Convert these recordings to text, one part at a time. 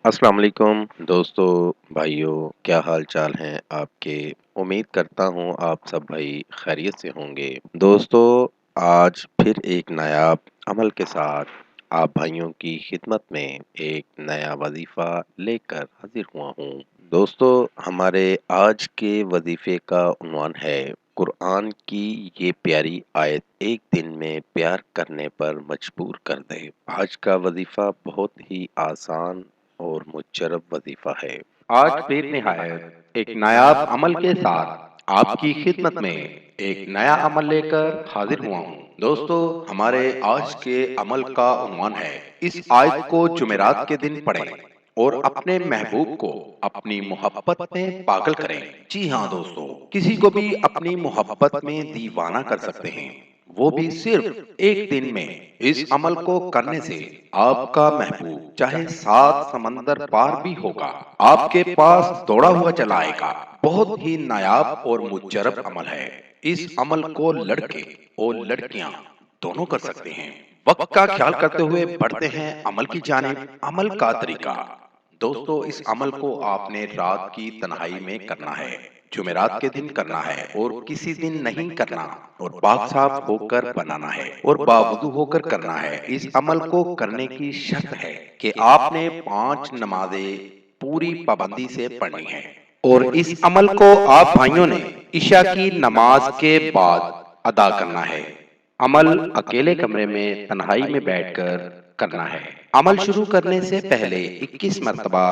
अस्सलाम वालेकुम दोस्तों, भाइयों, क्या हाल चाल हैं आपके। उम्मीद करता हूँ आप सब भाई खैरियत से होंगे। दोस्तों, आज फिर एक नायाब अमल के साथ आप भाइयों की खिदमत में एक नया वजीफ़ा लेकर हाजिर हुआ हूँ। दोस्तों, हमारे आज के वजीफ़े का उन्वान है कुरान की ये प्यारी आयत एक दिन में प्यार करने पर मजबूर कर दे। आज का वजीफ़ा बहुत ही आसान और मुजरब वजीफा है। आज फिर निहायत एक नायाब अमल के साथ आपकी खिदमत में एक नया अमल लेकर हाजिर हुआ हूँ। दोस्तों, हमारे आज के अमल का उन्वान है, इस आयत को जुमेरात के दिन पढ़ें और अपने महबूब को अपनी मोहब्बत में पागल करें। जी हाँ दोस्तों, किसी को भी अपनी मोहब्बत में दीवाना कर सकते हैं, वो भी सिर्फ एक दिन में। इस अमल को करने से आपका महबूब चाहे 7 समंदर पार भी होगा, आपके पास दौड़ा हुआ चला आएगा। बहुत ही नायाब और मुजरब अमल है। इस अमल को लड़के और लड़कियां दोनों कर सकते हैं। वक्त का ख्याल करते हुए बढ़ते हैं अमल की जानिब। अमल का तरीका। दोस्तों, इस अमल को आपने रात की तन्हाई में करना है, जुमेरात के दिन करना है और किसी दिन नहीं करना, और पाक साफ होकर बनाना है और बावुजू होकर करना है। इस अमल को करने की शर्त है कि आपने 5 नमाजें पूरी पाबंदी से पढ़नी है, और इस अमल को आप भाइयों ने ईशा की नमाज के बाद अदा करना है। अमल अकेले कमरे में तन्हाई में बैठकर करना है। अमल शुरू करने से पहले 21 मरतबा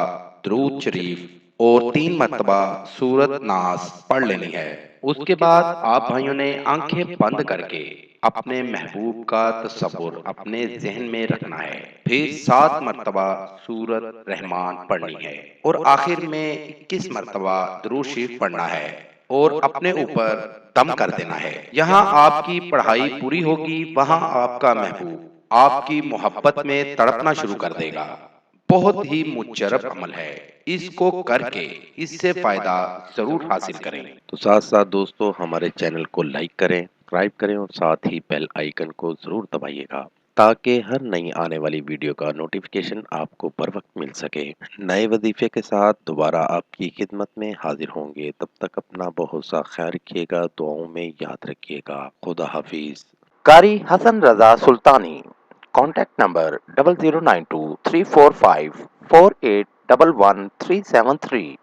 दुरूद शरीफ और 3 मरतबा सूरत नास पढ़ लेनी है। उसके बाद आप भाइयों ने आंखें बंद करके अपने महबूब का तसव्वुर अपने जहन में रखना है। फिर 7 मरतबा सूरत रहमान पढ़नी है और आखिर में 21 मरतबा दुरूद शरीफ पढ़ना है और अपने ऊपर दम कर देना है। यहाँ आपकी पढ़ाई पूरी होगी, वहाँ आपका महबूब आपकी मोहब्बत में तड़पना शुरू कर देगा। बहुत ही मुजरब अमल है, इसको करके इससे फायदा जरूर हासिल करें। तो साथ साथ दोस्तों हमारे चैनल को लाइक करें, सब्सक्राइब करें और साथ ही बेल आइकन को ज़रूर दबाइएगा ताकि हर नई आने वाली वीडियो का नोटिफिकेशन आपको बर वक्त मिल सके। नए वजीफे के साथ दोबारा आपकी खिदमत में हाजिर होंगे। तब तक अपना बहुत सा ख्याल रखिएगा, दुआओं में याद रखिएगा। खुदा हाफिज। कारी हसन रजा सुल्तानी। Contact number 0092 345 4811 373।